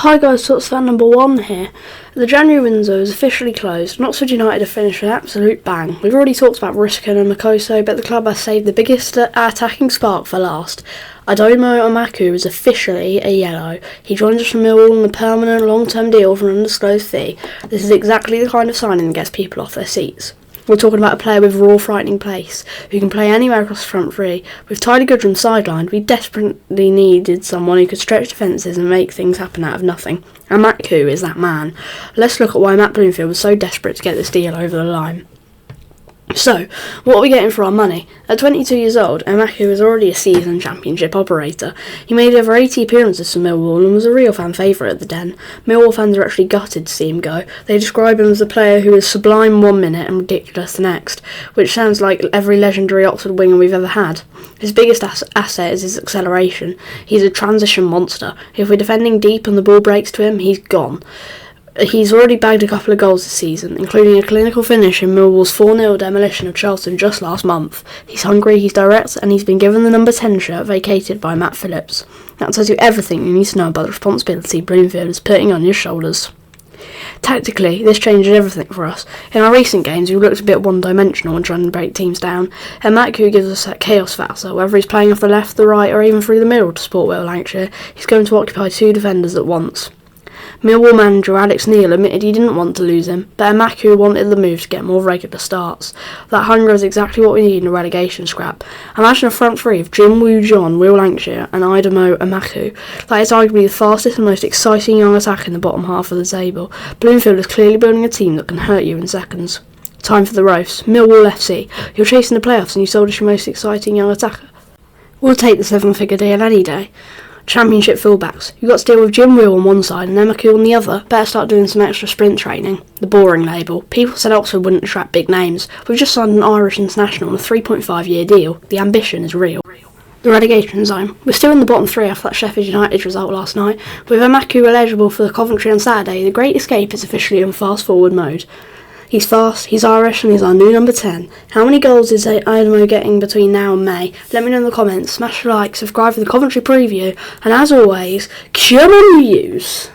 Hi guys, Sorts fan number 1 here. The January window is officially closed, and Oxford United have finished with an absolute bang. We've already talked about Riskin and Emakhu, but the club has saved the biggest attacking spark for last. Aidomo Emakhu is officially a yellow. He joins us from Millwall on a permanent long-term deal for an undisclosed fee. This is exactly the kind of signing that gets people off their seats. We're talking about a player with raw, frightening pace, who can play anywhere across the front three. With Tyler Goodrum sidelined, we desperately needed someone who could stretch defences and make things happen out of nothing. And Emakhu is that man. Let's look at why Matt Bloomfield was so desperate to get this deal over the line. So, what are we getting for our money? At 22 years old, Emakhu is already a seasoned championship operator. He made over 80 appearances for Millwall and was a real fan favourite at the Den. Millwall fans are actually gutted to see him go. They describe him as a player who is sublime one minute and ridiculous the next, which sounds like every legendary Oxford winger we've ever had. His biggest asset is his acceleration. He's a transition monster. If we're defending deep and the ball breaks to him, he's gone. He's already bagged a couple of goals this season, including a clinical finish in Millwall's 4-0 demolition of Charlton just last month. He's hungry, he's direct, and he's been given the number 10 shirt vacated by Matt Phillips. That tells you everything you need to know about the responsibility Bloomfield is putting on your shoulders. Tactically, this changes everything for us. In our recent games, we've looked a bit one-dimensional when trying to break teams down. Emakhu gives us that chaos factor, whether he's playing off the left, the right, or even through the middle to support Will Lancashire. He's going to occupy two defenders at once. Millwall manager Alex Neil admitted he didn't want to lose him, but Emakhu wanted the move to get more regular starts. That hunger is exactly what we need in a relegation scrap. Imagine a front three of Jim Woo-John, Will Lancashire and Aidomo Emakhu. That is arguably the fastest and most exciting young attack in the bottom half of the table. Bloomfield is clearly building a team that can hurt you in seconds. Time for the roast. Millwall FC. You're chasing the playoffs and you sold us your most exciting young attacker. We'll take the 7-figure deal any day. Championship fullbacks. You've got to deal with Jim Will on one side and Emakhu on the other. Better start doing some extra sprint training. The boring label. People said Oxford wouldn't attract big names. We've just signed an Irish international on a 3.5-year deal. The ambition is real. The relegation zone. We're still in the bottom three after that Sheffield United result last night. With Emakhu eligible for the Coventry on Saturday, the Great Escape is officially on fast-forward mode. He's fast, he's Irish, and he's our new number 10. How many goals is Aidomo getting between now and May? Let me know in the comments. Smash the like, subscribe for the Coventry preview, and as always, come on the U's.